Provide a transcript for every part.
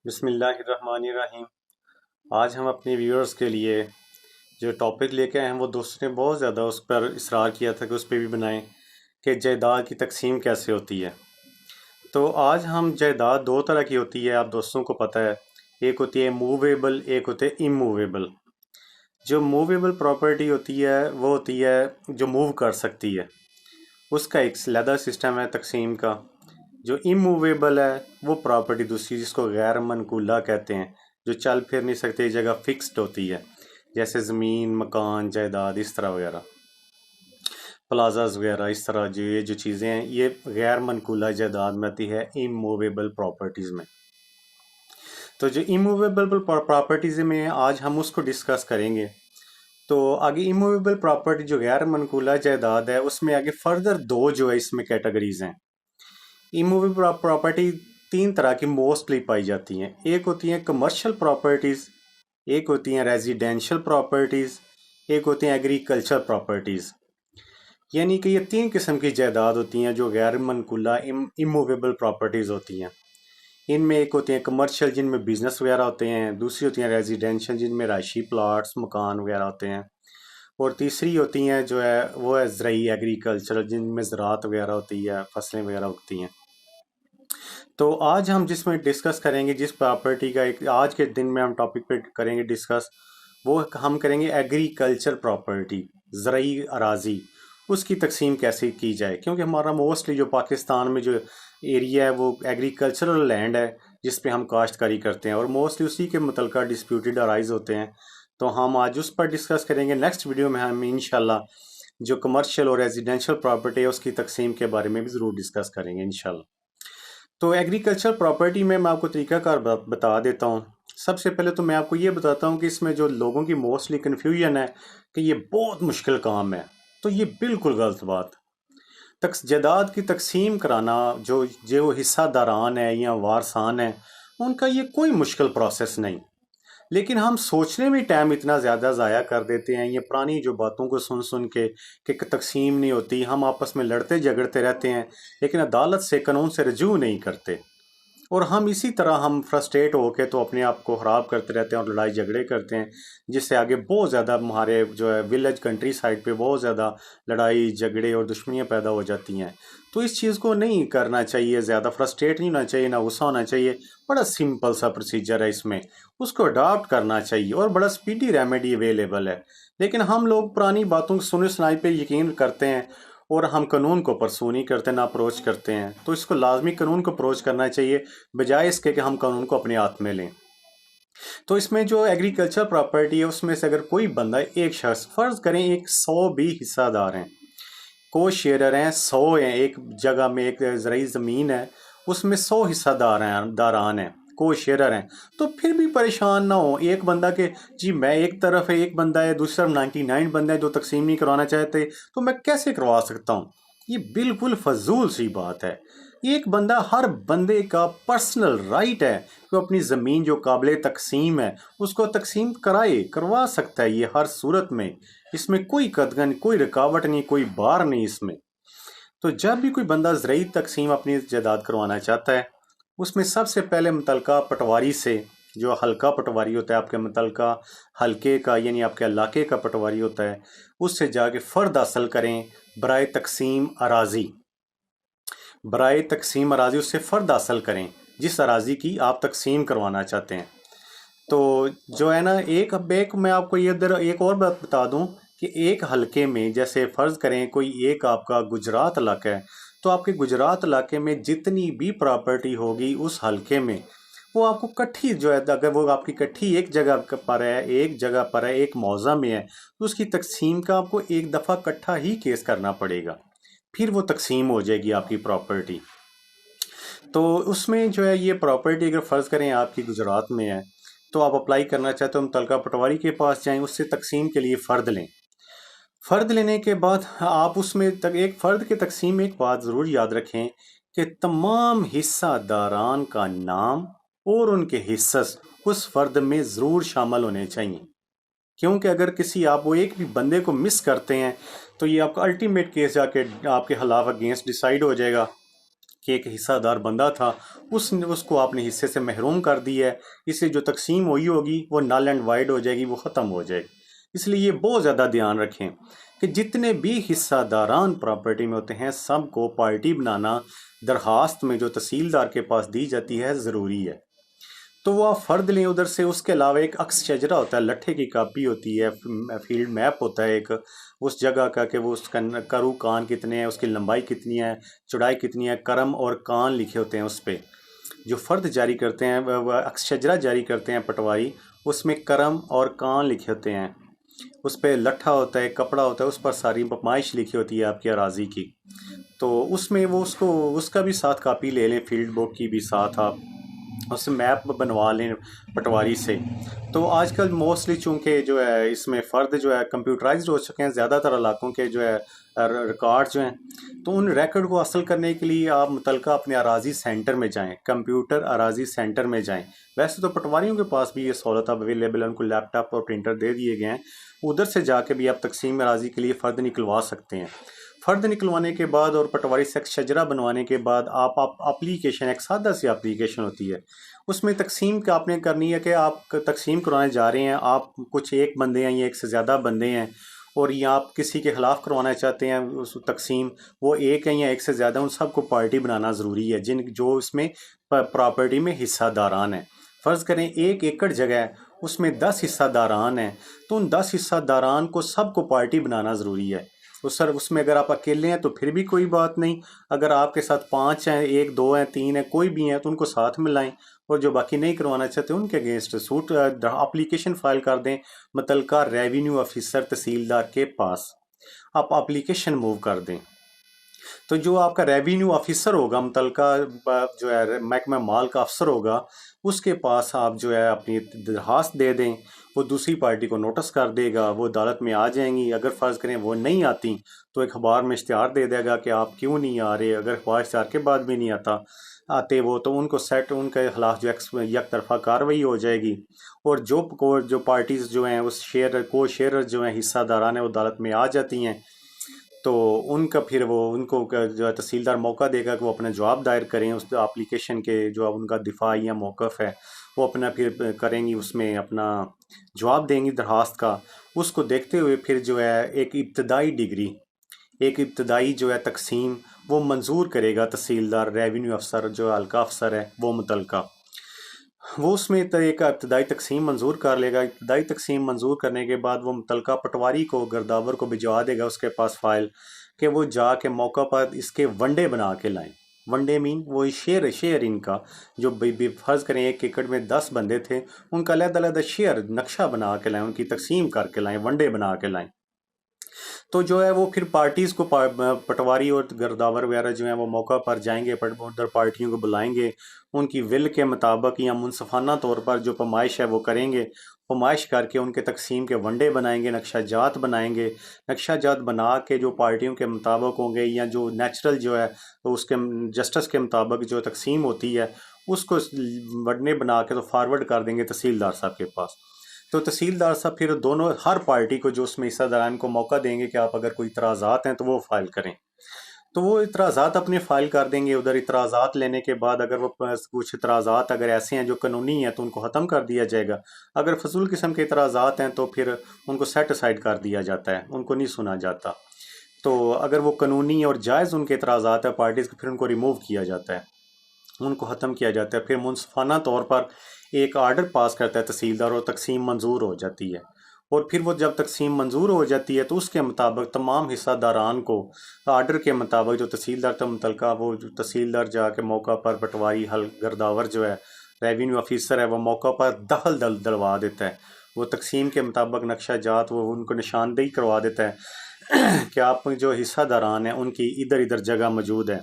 بسم اللہ الرحمن الرحیم۔ آج ہم اپنے ویورز کے لیے جو ٹاپک لے کے آئے ہیں وہ دوستوں نے بہت زیادہ اس پر اصرار کیا تھا کہ اس پہ بھی بنائیں کہ جائیداد کی تقسیم کیسے ہوتی ہے۔ تو آج ہم جائیداد دو طرح کی ہوتی ہے، آپ دوستوں کو پتہ ہے، ایک ہوتی ہے موویبل، ایک ہوتے ہے اموویبل۔ جو موویبل پراپرٹی ہوتی ہے وہ ہوتی ہے جو موو کر سکتی ہے، اس کا ایک علیحدہ سسٹم ہے تقسیم کا۔ جو اموویبل ہے وہ پراپرٹی دوسری جس کو غیر منقولہ کہتے ہیں، جو چل پھر نہیں سکتے، جگہ فکسڈ ہوتی ہے، جیسے زمین، مکان، جائیداد، اس طرح وغیرہ، پلازاز وغیرہ، اس طرح جو یہ جو چیزیں ہیں یہ غیر منقولہ جائیداد میں آتی ہے اموویبل پراپرٹیز میں۔ تو جو اموویبل پراپرٹیز میں آج ہم اس کو ڈسکس کریں گے۔ تو آگے اموویبل پراپرٹی جو غیر منقولہ جائیداد ہے اس میں آگے فردر دو جو ہے اس میں کیٹیگریز ہیں۔ اموویبل پراپرٹی تین طرح کی موسٹلی پائی جاتی ہیں، ایک ہوتی ہیں کمرشل پراپرٹیز، ایک ہوتی ہیں ریزیڈینشل پراپرٹیز، ایک ہوتی ہیں ایگریکلچر پراپرٹیز۔ یعنی کہ یہ تین قسم کی جائیداد ہوتی ہیں جو غیر منقولہ اموویبل پراپرٹیز ہوتی ہیں۔ ان میں ایک ہوتی ہیں کمرشل جن میں بزنس وغیرہ ہوتے ہیں، دوسری ہوتی ہیں ریزیڈینشل جن میں رہائشی پلاٹس، مکان وغیرہ ہوتے ہیں، اور تیسری ہوتی ہیں جو ہے وہ ہے زرعی ایگریکلچر جن میں زراعت وغیرہ ہوتی ہے، فصلیں وغیرہ اگتی ہیں۔ تو آج ہم جس میں ڈسکس کریں گے، جس پراپرٹی کا ایک آج کے دن میں ہم ٹاپک پہ کریں گے ڈسکس، وہ ہم کریں گے ایگریکلچر پراپرٹی، زرعی اراضی، اس کی تقسیم کیسے کی جائے، کیونکہ ہمارا موسٹلی جو پاکستان میں جو ایریا ہے وہ ایگریکلچرل لینڈ ہے جس پہ ہم کاشتکاری کرتے ہیں، اور موسٹلی اسی کے متعلقہ ڈسپیوٹڈ ارائز ہوتے ہیں۔ تو ہم آج اس پر ڈسکس کریں گے۔ نیکسٹ ویڈیو میں ہم انشاءاللہ جو کمرشل اور ریزیڈینشل پراپرٹی ہے اس کی تقسیم کے بارے میں بھی ضرور ڈسکس کریں گے انشاءاللہ۔ تو ایگریکلچر پراپرٹی میں آپ کو طریقہ کار بتا دیتا ہوں۔ سب سے پہلے تو میں آپ کو یہ بتاتا ہوں کہ اس میں جو لوگوں کی موسٹلی کنفیوژن ہے کہ یہ بہت مشکل کام ہے، تو یہ بالکل غلط بات۔ جائیداد کی تقسیم کرانا جو حصہ داران ہے یا وارثان ہیں ان کا یہ کوئی مشکل پروسیس نہیں، لیکن ہم سوچنے میں ٹائم اتنا زیادہ ضائع کر دیتے ہیں، یہ پرانی جو باتوں کو سن کے کہ تقسیم نہیں ہوتی، ہم آپس میں لڑتے جھگڑتے رہتے ہیں لیکن عدالت سے، قانون سے رجوع نہیں کرتے، اور ہم اسی طرح ہم فرسٹریٹ ہو کے تو اپنے آپ کو خراب کرتے رہتے ہیں اور لڑائی جھگڑے کرتے ہیں، جس سے آگے بہت زیادہ ہمارے جو ہے ولیج کنٹری سائڈ پہ بہت زیادہ لڑائی جھگڑے اور دشمنیاں پیدا ہو جاتی ہیں۔ تو اس چیز کو نہیں کرنا چاہیے، زیادہ فرسٹریٹ نہیں ہونا چاہیے، نہ غصہ ہونا چاہیے، بڑا سمپل سا پروسیجر ہے اس میں، اس کو اڈاپٹ کرنا چاہیے اور بڑا سپیڈی ریمیڈی اویلیبل ہے۔ لیکن ہم لوگ پرانی باتوں کو سنے سنائی پہ یقین کرتے ہیں اور ہم قانون کو پرسو نہیں کرتے، نہ اپروچ کرتے ہیں۔ تو اس کو لازمی قانون کو اپروچ کرنا چاہیے بجائے اس کے کہ ہم قانون کو اپنے ہاتھ میں لیں۔ تو اس میں جو ایگریکلچر پراپرٹی ہے اس میں سے اگر کوئی بندہ، ایک شخص، فرض کریں ایک 100 بھی حصہ دار ہیں، کو شیئرر ہیں، 100 ہیں، ایک جگہ میں ایک زرعی زمین ہے اس میں 100 حصہ داران ہیں، کو شیئرر ہیں، تو پھر بھی پریشان نہ ہو ایک بندہ کہ جی میں ایک طرف ہے، ایک بندہ ہے، دوسری طرف 99 بندے ہیں جو تقسیم نہیں کروانا چاہتے، تو میں کیسے کروا سکتا ہوں؟ یہ بالکل فضول سی بات ہے۔ ایک بندہ، ہر بندے کا پرسنل رائٹ ہے کہ اپنی زمین جو قابل تقسیم ہے اس کو تقسیم کروا سکتا ہے، یہ ہر صورت میں، اس میں کوئی قدغن، کوئی رکاوٹ نہیں، کوئی بار نہیں اس میں۔ تو جب بھی کوئی بندہ زرعی تقسیم اپنی جائیداد کروانا چاہتا ہے اس میں سب سے پہلے متعلقہ پٹواری سے، جو حلقہ پٹواری ہوتا ہے آپ کے متعلقہ حلقے کا، یعنی آپ کے علاقے کا پٹواری ہوتا ہے، اس سے جا کے فرد حاصل کریں برائے تقسیم اراضی۔ برائے تقسیم اراضی اس سے فرد حاصل کریں جس اراضی کی آپ تقسیم کروانا چاہتے ہیں۔ تو جو ہے نا، ایک میں آپ کو یہ ایک اور بات بتا دوں کہ ایک حلقے میں، جیسے فرض کریں کوئی ایک آپ کا گجرات علاقہ ہے، تو آپ کے گجرات علاقے میں جتنی بھی پراپرٹی ہوگی اس حلقے میں، وہ آپ کو کٹھی جو ہے، اگر وہ آپ کی کٹھی ایک جگہ پر ہے، ایک موضع میں ہے، تو اس کی تقسیم کا آپ کو ایک دفعہ کٹھا ہی کیس کرنا پڑے گا، پھر وہ تقسیم ہو جائے گی آپ کی پراپرٹی۔ تو اس میں جو ہے یہ پراپرٹی اگر فرض کریں آپ کی گجرات میں ہے تو آپ اپلائی کرنا چاہتے ہو متعلقہ پٹواری کے پاس جائیں، اس سے تقسیم کے لیے فرد لیں۔ فرد لینے کے بعد آپ اس میں ایک فرد کی تقسیم میں ایک بات ضرور یاد رکھیں کہ تمام حصہ داران کا نام اور ان کے حصص اس فرد میں ضرور شامل ہونے چاہیے، کیونکہ اگر کسی آپ وہ ایک بھی بندے کو مس کرتے ہیں تو یہ آپ کا الٹیمیٹ کیس جا کے آپ کے خلاف اگینسٹ ڈیسائیڈ ہو جائے گا، کہ ایک حصہ دار بندہ تھا، اس کو آپ نے حصے سے محروم کر دیا ہے، اس سے جو تقسیم ہوئی ہوگی وہ نل اینڈ وائڈ ہو جائے گی، وہ ختم ہو جائے گی۔ اس لیے یہ بہت زیادہ دھیان رکھیں کہ جتنے بھی حصہ داران پراپرٹی میں ہوتے ہیں سب کو پارٹی بنانا درخواست میں جو تحصیلدار کے پاس دی جاتی ہے ضروری ہے۔ تو وہ آپ فرد لیں ادھر سے، اس کے علاوہ ایک عکس شجرہ ہوتا ہے، لٹھے کی کاپی ہوتی ہے، فیلڈ میپ ہوتا ہے ایک اس جگہ کا کہ وہ اس کا کرو کان کتنے ہیں، اس کی لمبائی کتنی ہے، چوڑائی کتنی ہے، کرم اور کان لکھے ہوتے ہیں اس پہ۔ جو فرد جاری کرتے ہیں وہ عکس شجرہ جاری کرتے ہیں پٹواری، اس میں کرم اور کان لکھے ہوتے ہیں، اس پہ لٹھا ہوتا ہے، کپڑا ہوتا ہے، اس پر ساری پیمائش لکھی ہوتی ہے آپ کی اراضی کی۔ تو اس میں وہ اس کا بھی ساتھ کاپی لے لیں، فیلڈ بک کی بھی ساتھ آپ اس میپ بنوا لیں پٹواری سے۔ تو آج کل موسٹلی چونکہ جو ہے اس میں فرد جو ہے کمپیوٹرائزڈ ہو چکے ہیں زیادہ تر علاقوں کے جو ہے ریکارڈ جو ہیں، تو ان ریکارڈ کو حاصل کرنے کے لیے آپ متعلقہ اپنے اراضی سینٹر میں جائیں، کمپیوٹر اراضی سینٹر میں جائیں۔ ویسے تو پٹواریوں کے پاس بھی یہ سہولت اب اویلیبل ہے، ان کو لیپ ٹاپ اور پرنٹر دے دیے گئے ہیں، ادھر سے جا کے بھی آپ تقسیم اراضی کے لیے فرد نکلوا سکتے ہیں۔ فرد نکلوانے کے بعد اور پٹواری سے شجرہ بنوانے کے بعد آپ اپلیکیشن، ایک سادہ سی اپلیکیشن ہوتی ہے، اس میں تقسیم کا آپ نے کرنی ہے کہ آپ تقسیم کروانے جا رہے ہیں، آپ کچھ ایک بندے ہیں یا ایک سے زیادہ بندے ہیں، اور یا آپ کسی کے خلاف کروانا چاہتے ہیں اس تقسیم، وہ ایک ہیں یا ایک سے زیادہ، ان سب کو پارٹی بنانا ضروری ہے جو اس میں پراپرٹی میں حصہ داران ہیں۔ فرض کریں 1 ایکڑ جگہ ہے، اس میں 10 حصہ داران ہیں، تو ان 10 حصہ داران کو سب کو پارٹی بنانا ضروری ہے۔ اس میں اگر آپ اکیلے ہیں تو پھر بھی کوئی بات نہیں، اگر آپ کے ساتھ 5 ہیں، 1 2 ہیں، 3 ہیں، کوئی بھی ہیں تو ان کو ساتھ ملائیں، اور جو باقی نہیں کروانا چاہتے ان کے اگینسٹ سوٹ اپلیکیشن فائل کر دیں متعلقہ ریونیو آفیسر تحصیلدار کے پاس، آپ اپلیکیشن موو کر دیں۔ تو جو آپ کا ریونیو آفیسر ہوگا، متعلقہ جو ہے محکمہ مال کا افسر ہوگا، اس کے پاس آپ جو ہے اپنی درخواست دے دیں، وہ دوسری پارٹی کو نوٹس کر دے گا، وہ عدالت میں آ جائیں گی۔ اگر فرض کریں وہ نہیں آتی تو ایک اخبار میں اشتہار دے دے گا کہ آپ کیوں نہیں آ رہے، اگر اخبار اشتہار کے بعد بھی نہیں آتے وہ، تو ان کو ان کے خلاف جو یک طرفہ کارروائی ہو جائے گی، اور جو پارٹیز جو ہیں اس کو شیئر جو ہیں حصہ داران ہیں وہ عدالت میں آ جاتی ہیں، تو ان کا پھر ان کو جو ہے تحصیلدار موقع دے گا کہ وہ اپنا جواب دائر کریں اس اپلیکیشن کے، جو ان کا دفاع یا موقف ہے وہ اپنا پھر کریں گی، اس میں اپنا جواب دیں گی درخواست کا۔ اس کو دیکھتے ہوئے پھر جو ہے ایک ابتدائی جو ہے تقسیم وہ منظور کرے گا تحصیلدار، ریونیو افسر جو حلقہ افسر ہے وہ متعلقہ، وہ اس میں ایک ابتدائی تقسیم منظور کر لے گا۔ ابتدائی تقسیم منظور کرنے کے بعد وہ متعلقہ پٹواری کو، گرداور کو بھجوا دے گا اس کے پاس فائل، کہ وہ جا کے موقع پر اس کے ونڈے بنا کے لائیں۔ ونڈے وہ شیئر ان کا، جو فرض کریں 1 ایکڑ میں 10 بندے تھے، ان کا علیحدہ علیحدہ شیئر نقشہ بنا کے لائیں، ان کی تقسیم کر کے لائیں، ونڈے بنا کے لائیں۔ تو جو ہے وہ پھر پارٹیز کو، پٹواری اور گرداور وغیرہ جو ہیں وہ موقع پر جائیں گے، ادھر پارٹیوں کو بلائیں گے، ان کی ول کے مطابق یا منصفانہ طور پر جو پیمائش ہے وہ کریں گے، پیمائش کر کے ان کے تقسیم کے ونڈے بنائیں گے، نقشہ جات بنائیں گے، نقشہ جات بنا کے جو پارٹیوں کے مطابق ہوں گے یا جو نیچرل جو ہے تو اس کے جسٹس کے مطابق جو تقسیم ہوتی ہے اس کو ونڈے بنا کے تو فارورڈ کر دیں گے تحصیلدار صاحب کے پاس۔ تو تحصیلدار صاحب پھر ہر پارٹی کو جو اس میں حصہ داران کو موقع دیں گے کہ آپ اگر کوئی اعتراضات ہیں تو وہ فائل کریں، تو وہ اعتراضات اپنے فائل کر دیں گے ادھر۔ اعتراضات لینے کے بعد اگر وہ کچھ اعتراضات اگر ایسے ہیں جو قانونی ہیں تو ان کو ختم کر دیا جائے گا، اگر فضول قسم کے اعتراضات ہیں تو پھر ان کو سیٹ اسائڈ کر دیا جاتا ہے، ان کو نہیں سنا جاتا۔ تو اگر وہ قانونی اور جائز ان کے اعتراضات ہیں پارٹیز کے، پھر ان کو ریموو کیا جاتا ہے، ان کو ختم کیا جاتا ہے، پھر منصفانہ طور پر ایک آرڈر پاس کرتا ہے تحصیلدار اور تقسیم منظور ہو جاتی ہے۔ اور پھر وہ جب تقسیم منظور ہو جاتی ہے تو اس کے مطابق تمام حصہ داران کو آرڈر کے مطابق جو تحصیلدار کا متعلقہ، وہ جو تحصیلدار جا کے موقع پر پٹواری گرداور جو ہے ریونیو آفیسر ہے وہ موقع پر دخل دلوا دیتا ہے، وہ تقسیم کے مطابق نقشہ جات وہ ان کو نشاندہی کروا دیتا ہے کہ آپ جو حصہ داران ہیں ان کی ادھر جگہ موجود ہے،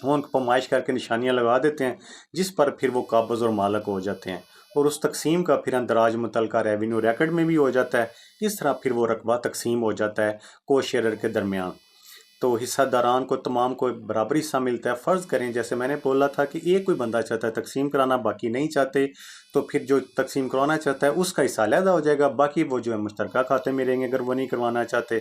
وہ ان کو پیمائش کر کے نشانیاں لگا دیتے ہیں، جس پر پھر وہ قابض اور مالک ہو جاتے ہیں، اور اس تقسیم کا پھر اندراج متعلقہ ریونیو ریکارڈ میں بھی ہو جاتا ہے۔ اس طرح پھر وہ رقبہ تقسیم ہو جاتا ہے کو شیئرر کے درمیان، تو حصہ داران کو تمام کو برابر حصہ ملتا ہے۔ فرض کریں جیسے میں نے بولا تھا کہ ایک کوئی بندہ چاہتا ہے تقسیم کرانا، باقی نہیں چاہتے، تو پھر جو تقسیم کروانا چاہتا ہے اس کا حصہ علیحدہ ہو جائے گا، باقی وہ جو ہے مشترکہ کھاتے میں رہیں گے اگر وہ نہیں کروانا چاہتے۔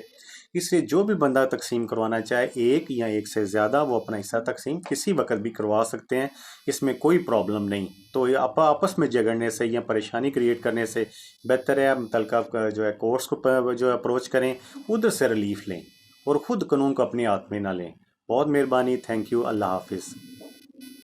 اس لیے جو بھی بندہ تقسیم کروانا چاہے ایک یا ایک سے زیادہ وہ اپنا حصہ تقسیم کسی وقت بھی کروا سکتے ہیں، اس میں کوئی پرابلم نہیں۔ تو یہ آپس میں جھگڑنے سے یا پریشانی کریٹ کرنے سے بہتر ہے متعلقہ جو ہے کورٹس کو جو اپروچ کریں، ادھر سے ریلیف لیں اور خود قانون کو اپنے ہاتھ میں نہ لیں۔ بہت مہربانی، تھینک یو، اللہ حافظ۔